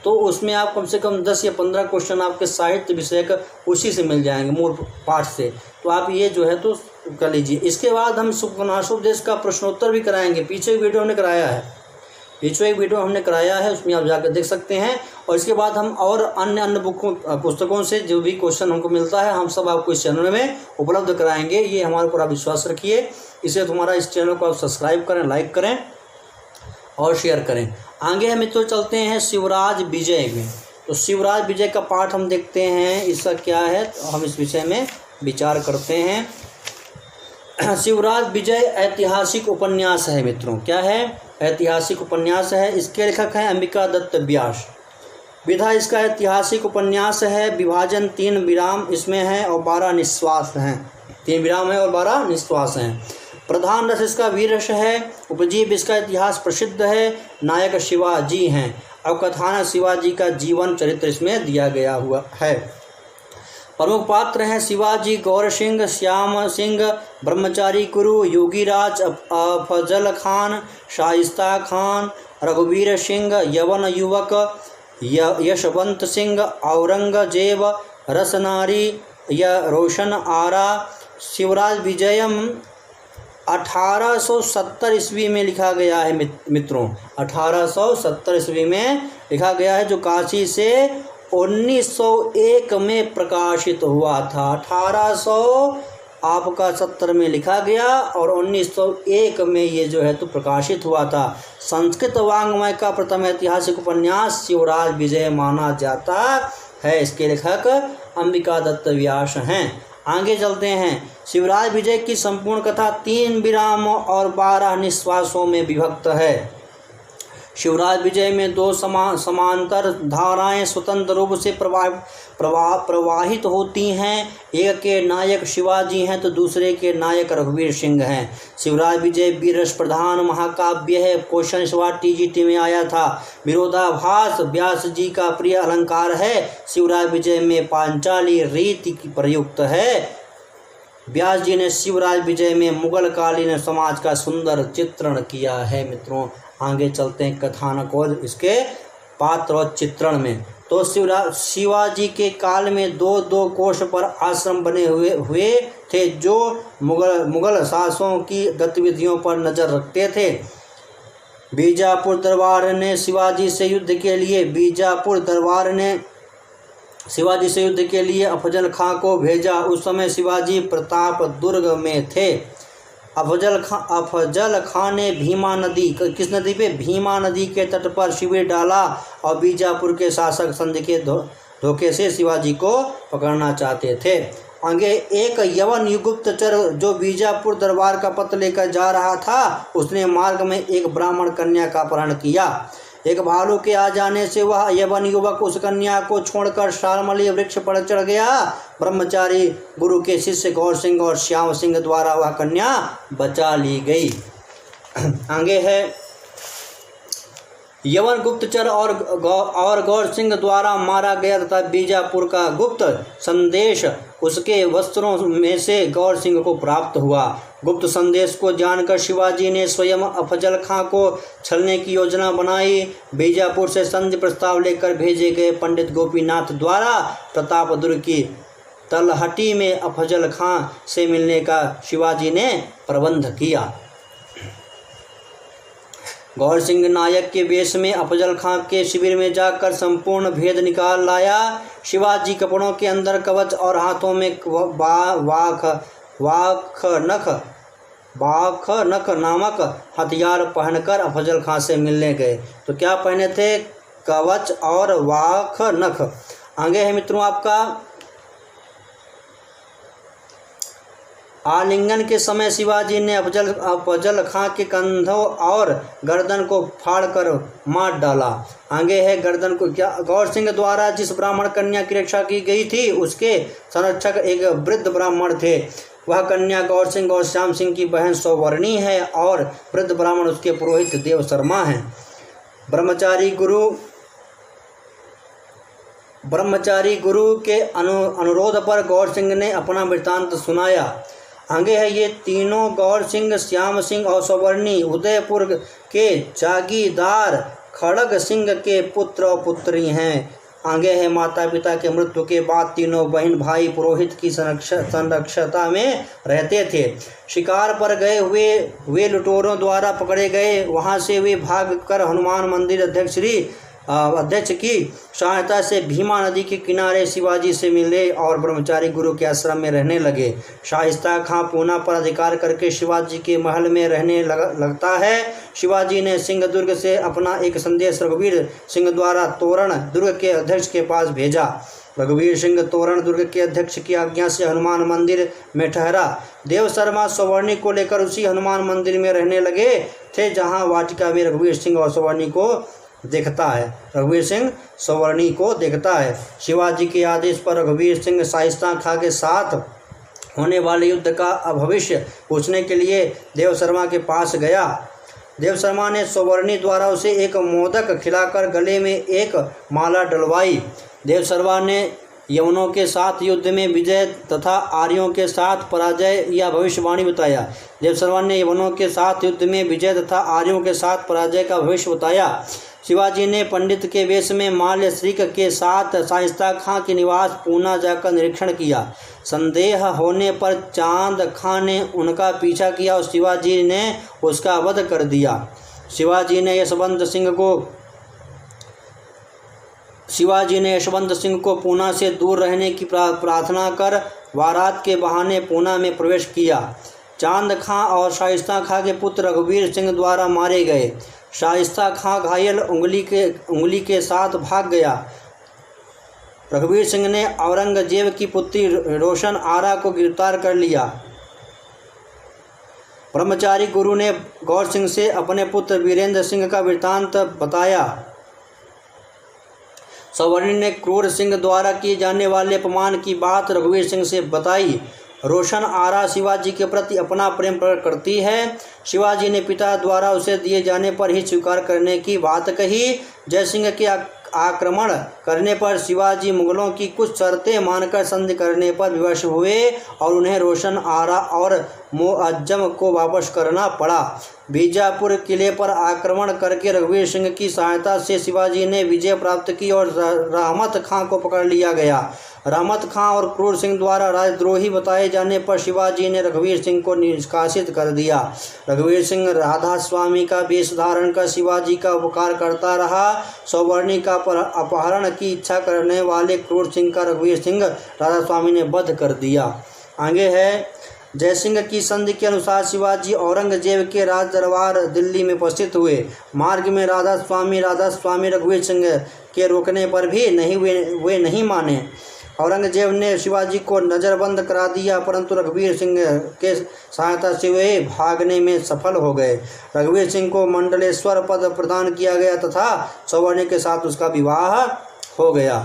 तो उसमें आप कम से कम 10 या 15 क्वेश्चन आपके साहित्य विषय का उसी से मिल जाएंगे, मूल पाठ से। तो आप ये जो है तो कर लीजिए। इसके बाद हम शुकनासोपदेश का प्रश्नोत्तर भी कराएंगे। पीछे एक वीडियो हमने कराया है, उसमें आप जाकर देख सकते हैं। और इसके बाद हम और अन्य पुस्तकों से जो भी क्वेश्चन हमको मिलता है, हम सब आपको इस चैनल में उपलब्ध कराएंगे। ये हमारे ऊपर आप विश्वास रखिए। इसे तुम्हारा इस चैनल को आप सब्सक्राइब करें, लाइक करें और शेयर करें। आगे हम मित्रों चलते हैं शिवराज विजय में। तो शिवराज विजय का पाठ हम देखते हैं, इसका क्या है, तो हम इस विषय में विचार करते हैं। शिवराज विजय ऐतिहासिक उपन्यास है मित्रों। क्या है, ऐतिहासिक उपन्यास है। इसके लेखक हैं अंबिका दत्त व्यास। विधा इसका ऐतिहासिक उपन्यास है। विभाजन 3 विराम इसमें है और 12 निश्वास हैं। 3 विराम है और 12 निश्वास हैं। प्रधान रस इसका वीर रस है। उपजीव इसका इतिहास प्रसिद्ध है। नायक शिवाजी हैं। अब कथानक शिवाजी का जीवन चरित्र इसमें दिया गया हुआ है। प्रमुख पात्र हैं शिवाजी, गौर सिंह, श्याम सिंह, ब्रह्मचारी कुरु, योगीराज, अफजल खान, शाइस्ता खान, रघुवीर सिंह, यवन युवक, यशवंत सिंह, औरंगजेब, रसनारी, रोशन आरा। शिवराज विजयम 1870 ईस्वी में लिखा गया है मित्रों। 1870 ईस्वी में लिखा गया है, जो काशी से 1901 में प्रकाशित हुआ था। 1870 में लिखा गया और 1901 में ये जो है तो प्रकाशित हुआ था। संस्कृत वाङ्मय का प्रथम ऐतिहासिक उपन्यास शिवराज विजय माना जाता है। इसके लेखक अंबिका दत्त व्यास हैं। आगे चलते हैं। शिवराज विजय की संपूर्ण कथा 3 विरामों और 12 निश्वासों में विभक्त है। शिवराज विजय में 2 समांतर धाराएं स्वतंत्र रूप से प्रवाहित होती हैं। एक के नायक शिवाजी हैं तो दूसरे के नायक रघुवीर सिंह हैं। शिवराज विजय वीररस प्रधान महाकाव्य है। क्वेश्चन इस बार टीजीटी में आया था। विरोधाभास व्यास जी का प्रिय अलंकार है। शिवराज विजय में पांचाली रीति की प्रयुक्त है। व्यास जी ने शिवराज विजय में मुगल कालीन समाज का सुंदर चित्रण किया है मित्रों। आगे चलते हैं कथानक और इसके पात्र और चित्रण में। तो शिवाजी के काल में 2-2 कोष पर आश्रम बने हुए थे जो मुगल शासकों की गतिविधियों पर नजर रखते थे। बीजापुर दरबार ने शिवाजी से युद्ध के लिए अफजल खां को भेजा। उस समय शिवाजी प्रताप दुर्ग में थे। अफजल खां ने भीमा नदी, किस नदी पे, भीमा नदी के तट पर शिविर डाला और बीजापुर के शासक संधि के धोखे से शिवाजी को पकड़ना चाहते थे। आगे एक यवन गुप्तचर जो बीजापुर दरबार का पत्र लेकर जा रहा था, उसने मार्ग में एक ब्राह्मण कन्या का अपहरण किया। एक भालू के आ जाने से वह यवन युवक उस कन्या को छोड़कर शालमली वृक्ष पर चढ़ गया। ब्रह्मचारी गुरु के शिष्य गौर सिंह और श्याम सिंह द्वारा वह कन्या बचा ली गई। आगे है यवन गुप्तचर और गौर सिंह द्वारा मारा गया तथा बीजापुर का गुप्त संदेश उसके वस्त्रों में से गौर सिंह को प्राप्त हुआ। गुप्त संदेश को जानकर शिवाजी ने स्वयं अफजल खां को छलने की योजना बनाई। बीजापुर से संधि प्रस्ताव लेकर भेजे गए पंडित गोपीनाथ द्वारा प्रतापदुर्ग की तलहटी में अफजल खां से मिलने का शिवाजी ने प्रबंध किया। गौर सिंह नायक के वेश में अफजल खां के शिविर में जाकर संपूर्ण भेद निकाल लाया। शिवाजी कपड़ों के अंदर कवच और हाथों में बाख नख नामक हथियार पहनकर अफजल खां से मिलने गए। तो क्या पहने थे? कवच और वाख नख। आगे है मित्रों आपका आलिंगन के समय शिवाजी ने अफजल खां के कंधों और गर्दन को फाड़कर मार डाला। आगे है गर्दन को क्या, गौर सिंह द्वारा जिस ब्राह्मण कन्या की रक्षा की गई थी उसके संरक्षक एक वृद्ध ब्राह्मण थे। वह कन्या गौर सिंह और श्याम सिंह की बहन सौवर्णी है और वृद्ध ब्राह्मण उसके पुरोहित देव शर्मा हैं। ब्रह्मचारी गुरु के अनुरोध पर गौर सिंह ने अपना वृत्तांत सुनाया। आगे है ये तीनों गौर सिंह, श्याम सिंह और सौवर्णी उदयपुर के जागीरदार खड़ग सिंह के पुत्र और पुत्री हैं। आगे है माता पिता के मृत्यु के बाद तीनों बहन भाई पुरोहित की संरक्षता में रहते थे। शिकार पर गए वे लुटेरों द्वारा पकड़े गए। वहां से वे भागकर हनुमान मंदिर अध्यक्ष की सहायता से भीमा नदी के किनारे शिवाजी से मिले और ब्रह्मचारी गुरु के आश्रम में रहने लगे। शाइस्ता खां पूना पर अधिकार करके शिवाजी के महल में रहने लगता है। शिवाजी ने सिंहदुर्ग से अपना एक संदेश रघुवीर सिंह द्वारा तोरण दुर्ग के अध्यक्ष के पास भेजा। रघुवीर सिंह तोरण दुर्ग के अध्यक्ष की आज्ञा से हनुमान मंदिर में ठहरा। देव शर्मा सौवर्णी को लेकर उसी हनुमान मंदिर में रहने लगे थे जहाँ वाटिका में रघुवीर सिंह और सौवर्णी को देखता है। रघुवीर सिंह सौवर्णी को देखता है। शिवाजी के आदेश पर रघुवीर सिंह शाइस्ता खां के साथ होने वाले युद्ध का भविष्य पूछने के लिए देव शर्मा के पास गया। देव शर्मा ने सौवर्णी द्वारा उसे एक मोदक खिलाकर गले में एक माला डलवाई। देव शर्मा ने यवनों के साथ युद्ध में विजय तथा आर्यों के साथ पराजय या भविष्यवाणी बताया। देव शर्मा ने यवनों के साथ युद्ध में विजय तथा आर्यों के साथ पराजय का भविष्य बताया। शिवाजी ने पंडित के वेश में माल्य श्रीक के साथ शाइस्ता खां के निवास पूना जाकर निरीक्षण किया। संदेह होने पर चांद खां ने उनका पीछा किया और शिवाजी ने उसका वध कर दिया। शिवाजी ने यशवंत सिंह को पूना से दूर रहने की प्रार्थना कर बारात के बहाने पूना में प्रवेश किया। चांद खां और शाइस्ता खां के पुत्र रघुवीर सिंह द्वारा मारे गए। शाइस्ता खां घायल उंगली के साथ भाग गया। रघुवीर सिंह ने औरंगजेब की पुत्री रोशन आरा को गिरफ्तार कर लिया। ब्रह्मचारी गुरु ने गौर सिंह से अपने पुत्र वीरेंद्र सिंह का वृत्तांत बताया। सौवर्णी ने क्रूर सिंह द्वारा किए जाने वाले अपमान की बात रघुवीर सिंह से बताई। रोशन आरा शिवाजी के प्रति अपना प्रेम प्रकट करती है। शिवाजी ने पिता द्वारा उसे दिए जाने पर ही स्वीकार करने की बात कही। जयसिंह के आक्रमण करने पर शिवाजी मुगलों की कुछ शर्तें मानकर संधि करने पर विवश हुए और उन्हें रोशन आरा और मुअज्जम को वापस करना पड़ा। बीजापुर किले पर आक्रमण करके रघुवीर सिंह की सहायता से शिवाजी ने विजय प्राप्त की और रहमत खां को पकड़ लिया गया। रहमत खां और क्रूर सिंह द्वारा राजद्रोही बताए जाने पर शिवाजी ने रघुवीर सिंह को निष्कासित कर दिया। रघुवीर सिंह राधा स्वामी का वेश धारण कर शिवाजी का उपकार करता रहा। सौवर्णी का अपहरण की इच्छा करने वाले क्रूर सिंह का रघुवीर सिंह राधा स्वामी ने वध कर दिया। आगे है जयसिंह की संधि के अनुसार शिवाजी औरंगजेब के राज दरबार दिल्ली में उपस्थित हुए। मार्ग में राधा स्वामी रघुवीर सिंह के रोकने पर भी वे नहीं माने। औरंगजेब ने शिवाजी को नज़रबंद करा दिया, परंतु रघुवीर सिंह के सहायता से वे भागने में सफल हो गए। रघुवीर सिंह को मंडलेश्वर पद प्रदान किया गया तथा सौवर्णी के साथ उसका विवाह हो गया।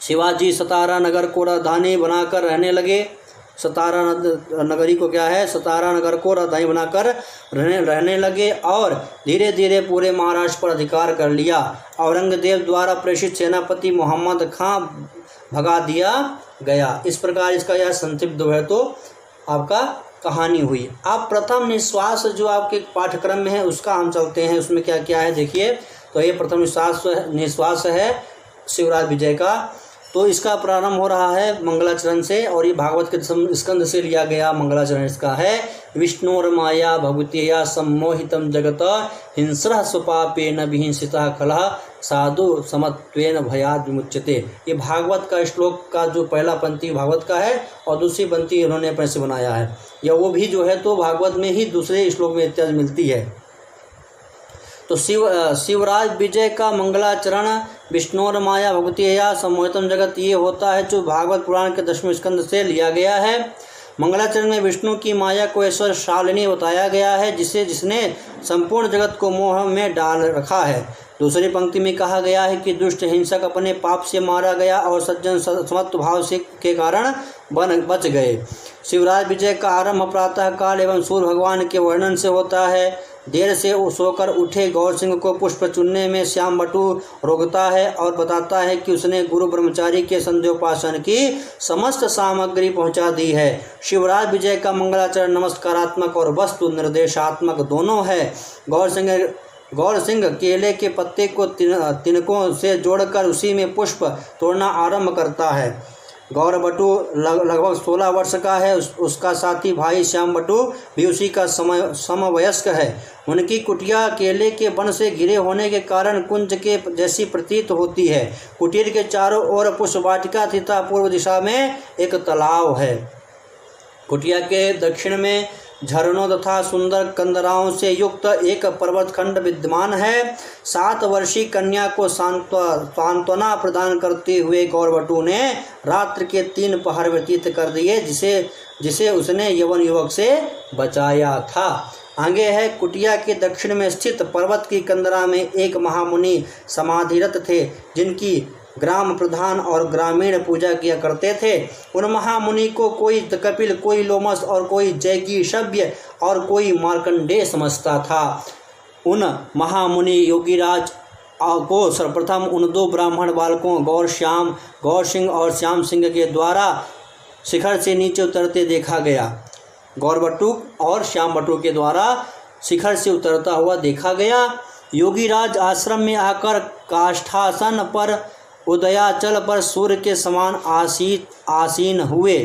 शिवाजी सतारा नगर को राजधानी बनाकर रहने लगे। सतारा नगरी को क्या है, सतारा नगर को राजधानी बनाकर रहने लगे और धीरे धीरे पूरे महाराष्ट्र पर अधिकार कर लिया। औरंगजेब द्वारा प्रेषित सेनापति मोहम्मद खां भगा दिया गया। इस प्रकार इसका यह संक्षिप्त जो है तो आपका कहानी हुई। अब प्रथम निश्वास जो आपके पाठ्यक्रम में है उसका हम चलते हैं, उसमें क्या क्या है देखिए। तो ये प्रथम निश्वास है शिवराज विजय का। तो इसका प्रारंभ हो रहा है मंगलाचरण से और ये भागवत के स्कंद से लिया गया मंगलाचरण इसका है। विष्णुर्माया भगवतीया सम्मोहितम जगत हिंस्रः स्वपापेन विहिंसितः कलह साधु समत्वेन भयाद विमुच्यते। ये भागवत का श्लोक का जो पहला पंक्ति भागवत का है और दूसरी पंक्ति इन्होंने अपने से बनाया है। या वो भी जो है तो भागवत में ही दूसरे श्लोक में इत्यादि मिलती है। तो शिवराज विजय का मंगलाचरण विष्णुर्माया भगवतीया सम्मोहितम जगत ये होता है जो भागवत पुराण के 10वें स्कंद से लिया गया है। मंगलाचरण में विष्णु की माया को ऐश्वर्य शालिनी बताया गया है जिसने संपूर्ण जगत को मोह में डाल रखा है। दूसरी पंक्ति में कहा गया है कि दुष्ट हिंसक अपने पाप से मारा गया और सज्जन समत्व भाव से के कारण बच गए। शिवराज विजय का आरंभ प्रातः काल एवं सूर्य भगवान के वर्णन से होता है। देर से सोकर उठे गौर सिंह को पुष्प चुनने में श्याम बटू रोकता है और बताता है कि उसने गुरु ब्रह्मचारी के संध्योपासन की समस्त सामग्री पहुंचा दी है। शिवराज विजय का मंगलाचरण नमस्कारात्मक और वस्तु निर्देशात्मक दोनों है। गौर सिंह केले के पत्ते को तिनकों से जोड़कर उसी में पुष्प तोड़ना आरंभ करता है। गौर बटू लगभग 16 वर्ष का है। उसका साथी भाई श्याम बटू भी उसी का समवयस्क है। उनकी कुटिया केले के वन से घिरे होने के कारण कुंज के जैसी प्रतीत होती है। कुटीर के चारों ओर पुष्प वाटिका तथा पूर्व दिशा में एक तालाब है। कुटिया के दक्षिण में झरनों तथा सुंदर कंदराओं से युक्त एक पर्वतखंड विद्यमान है। 7 वर्षीय कन्या को सांत्वना प्रदान करते हुए गौरवटू ने रात्र के 3 पहर व्यतीत कर दिए जिसे उसने यवन युवक से बचाया था। आगे है कुटिया के दक्षिण में स्थित पर्वत की कंदरा में एक महामुनि समाधिरत थे जिनकी ग्राम प्रधान और ग्रामीण पूजा किया करते थे। उन महामुनि को कोई कपिल, कोई लोमस और कोई जैगी शव्य और कोई मार्कंडेय समझता था। उन महामुनि योगीराज को सर्वप्रथम उन 2 ब्राह्मण बालकों गौर सिंह और श्याम सिंह के द्वारा शिखर से नीचे उतरते देखा गया। गौर बटुक और श्याम बटुक के द्वारा शिखर से उतरता हुआ देखा गया। योगीराज आश्रम में आकर काष्ठासन पर उदयाचल पर सूर्य के समान आसीन हुए।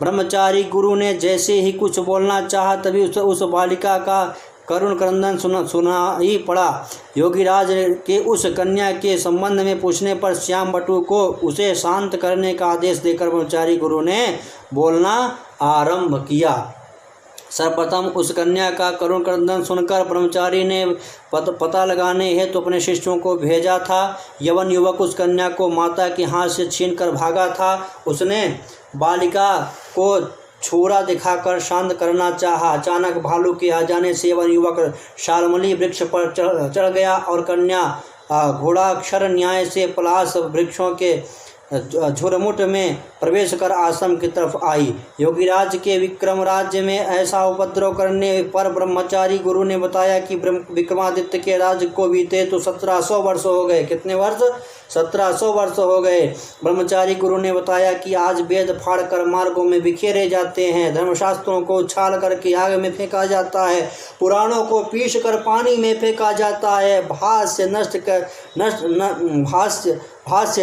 ब्रह्मचारी गुरु ने जैसे ही कुछ बोलना चाहा तभी उस बालिका का करुण क्रंदन सुना ही पड़ा। योगीराज के उस कन्या के संबंध में पूछने पर श्याम बटू को उसे शांत करने का आदेश देकर ब्रह्मचारी गुरु ने बोलना आरंभ किया। सर्वप्रथम उस कन्या का करुण क्रंदन सुनकर ब्रह्मचारी ने पता लगाने हेतु अपने शिष्यों को भेजा था। यवन युवक उस कन्या को माता के हाथ से छीनकर भागा था। उसने बालिका को छुरा दिखाकर शांत करना चाहा। अचानक भालू के आ जाने से यवन युवक शालमली वृक्ष पर चढ़ गया और कन्या घोड़ाक्षर न्याय से पलाश वृक्षों के झुरमुट में प्रवेश कर आश्रम की तरफ आई। योगीराज के विक्रम राज्य में ऐसा उपद्रव करने पर ब्रह्मचारी गुरु ने बताया कि विक्रमादित्य के राज्य को बीते तो 1700 वर्ष हो गए। कितने वर्ष? 1700 वर्ष हो गए। ब्रह्मचारी गुरु ने बताया कि आज वेद फाड़ कर मार्गों में बिखेरे जाते हैं, धर्मशास्त्रों को उछाल करके आग में फेंका जाता है, पुराणों को पीस कर पानी में फेंका जाता है, भाष्य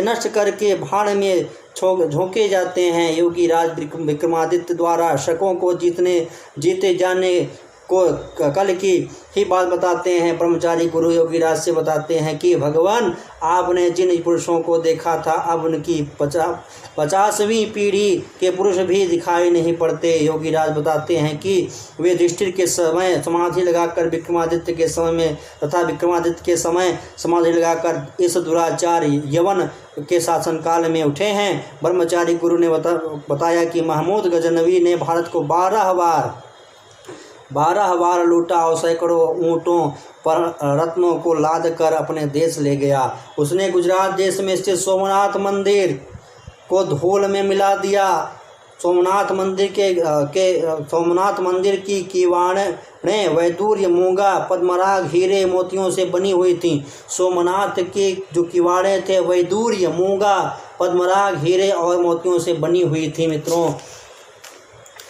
नष्ट करके भाड़ में झोंके जाते हैं। योगीराज विक्रमादित्य द्वारा शकों को जीते जाने को कल की ही बात बताते हैं। ब्रह्मचारी गुरु योगीराज से बताते हैं कि भगवान, आपने जिन पुरुषों को देखा था अब उनकी 50वीं पीढ़ी के पुरुष भी दिखाई नहीं पड़ते। योगीराज बताते हैं कि वे युधिष्ठिर के समय समाधि लगाकर विक्रमादित्य के समय में तथा विक्रमादित्य के समय समाधि लगाकर इस दुराचार यवन के शासनकाल में उठे हैं। ब्रह्मचारी गुरु ने बताया कि महमूद गजनवी ने भारत को 12 बार लूटा और सैकड़ों ऊँटों पर रत्नों को लाद कर अपने देश ले गया। उसने गुजरात देश में स्थित सोमनाथ मंदिर को धूल में मिला दिया। सोमनाथ मंदिर की किवाड़ें वैदूर्य, मूंगा, पद्मराग, हीरे मोतियों से बनी हुई थीं। सोमनाथ के जो किवाड़ें थे वैदूर्य, मूंगा, पद्मराग, हीरे और मोतियों से बनी हुई थी। मित्रों,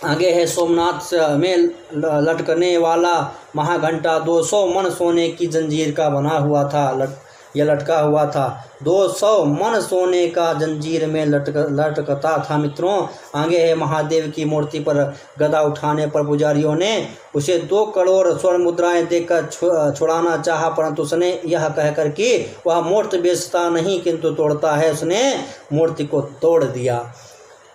आगे है सोमनाथ में लटकने वाला महाघंटा 200 मन सोने की जंजीर का बना हुआ था, यह लटका हुआ था। 200 मन सोने का जंजीर में लटकता था। मित्रों, आगे है महादेव की मूर्ति पर गदा उठाने पर पुजारियों ने उसे 2 करोड़ स्वर्ण मुद्राएं देकर छुड़ाना चाहा, परंतु उसने यह कहकर कि वह मूर्ति बेचता नहीं किंतु तोड़ता है, उसने मूर्ति को तोड़ दिया।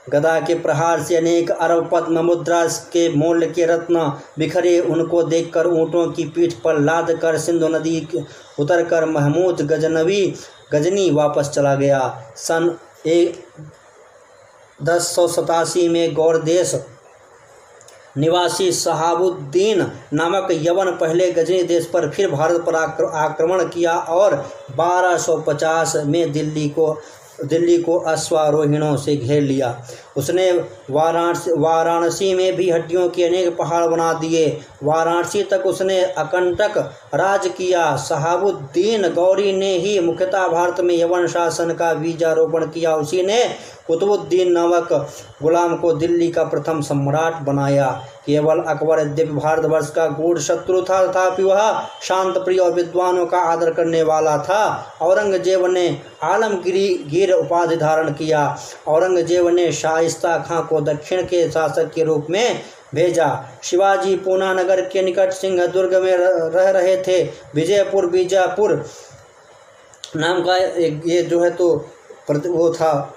गदा के प्रहार से अनेक अरब पद्म मुद्रा के मूल्य के रत्न बिखरे। उनको देखकर ऊँटों की पीठ पर लाद कर सिंधु नदी उतरकर महमूद गजनी वापस चला गया। सन 1087 में गौर देश निवासी शहाबुद्दीन नामक यवन पहले गजनी देश पर फिर भारत पर आक्रमण किया और 1250 में दिल्ली को अश्वारोहिणों से घेर लिया। उसने वाराणसी में भी हड्डियों के अनेक पहाड़ बना दिए। वाराणसी तक उसने अकंटक राज किया। शहाबुद्दीन गौरी ने ही मुख्यतः भारत में यवन शासन का बीजारोपण किया। उसी ने कुतुबुद्दीन नामक गुलाम को दिल्ली का प्रथम सम्राट बनाया। केवल अकबर यद्यपि भारतवर्ष का गूढ़ शत्रु था, तथापि वह शांत प्रिय और विद्वानों का आदर करने वाला था। औरंगजेब ने आलमगीर उपाधि धारण किया। औरंगजेब ने शाइस्ता खां को दक्षिण के शासक के रूप में भेजा। शिवाजी पूना नगर के निकट सिंह दुर्ग में रह रहे थे। विजयपुर बीजापुर नाम का ये जो है तो वो था,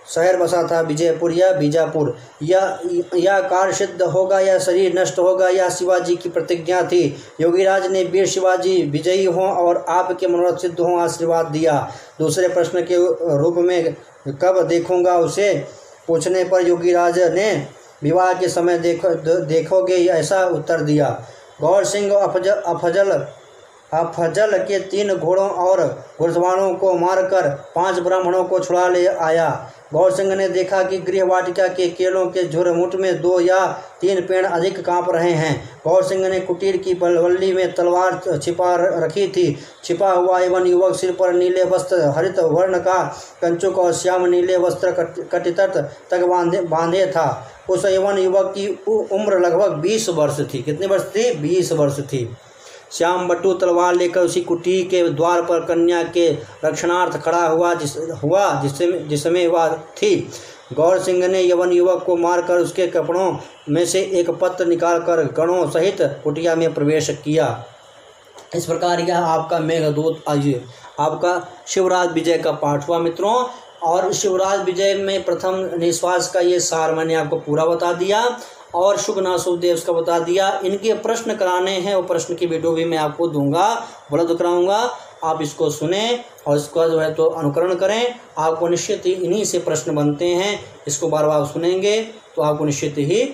शहर बसा था विजयपुर या बीजापुर। या कार्य सिद्ध होगा या शरीर नष्ट होगा, यह शिवाजी की प्रतिज्ञा थी। योगीराज ने वीर शिवाजी विजयी हों और आपके मनोरथ सिद्ध हों आशीर्वाद दिया। दूसरे प्रश्न के रूप में कब देखूंगा उसे पूछने पर योगीराज ने विवाह के समय देखोगे ऐसा उत्तर दिया। गौर सिंह अफजल के 3 घोड़ों और घुड़सवारों को मारकर 5 ब्राह्मणों को छुड़ा ले आया। गौर सिंह ने देखा कि गृह वाटिका के केलों के झुरमुट में 2 या 3 पेड़ अधिक कांप रहे हैं। गौर सिंह ने कुटीर की बल्ली में तलवार छिपा रखी थी। छिपा हुआ एवं युवक सिर पर नीले वस्त्र, हरित वर्ण का कंचुक और श्याम नीले वस्त्र कटितट तक बांधे था। उस यवन युवक की उम्र लगभग 20 वर्ष थी। कितने वर्ष थी? 20 वर्ष थी। श्याम बटू तलवार लेकर उसी कुटी के द्वार पर कन्या के रक्षणार्थ खड़ा हुआ जिसमें वह थी। गौर सिंह ने यवन युवक को मारकर उसके कपड़ों में से एक पत्र निकालकर गणों सहित कुटिया में प्रवेश किया। इस प्रकार यह आपका मेघदूत आपका शिवराज विजय का पाठ हुआ मित्रों। और शिवराज विजय में प्रथम निश्वास का ये सार मैंने आपको पूरा बता दिया और शुभनाशुभदेव का बता दिया। इनके प्रश्न कराने हैं, वो प्रश्न की वीडियो भी मैं आपको दूंगा, उपलब्ध कराऊंगा। आप इसको सुने और इसका जो है तो अनुकरण करें। आपको निश्चित ही इन्हीं से प्रश्न बनते हैं। इसको बार बार सुनेंगे तो आपको निश्चित ही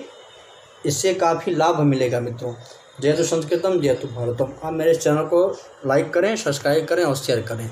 इससे काफ़ी लाभ मिलेगा मित्रों। जय तो संस्कृतम जय तो भारतम। आप मेरे चैनल को लाइक करें, सब्सक्राइब करें और शेयर करें।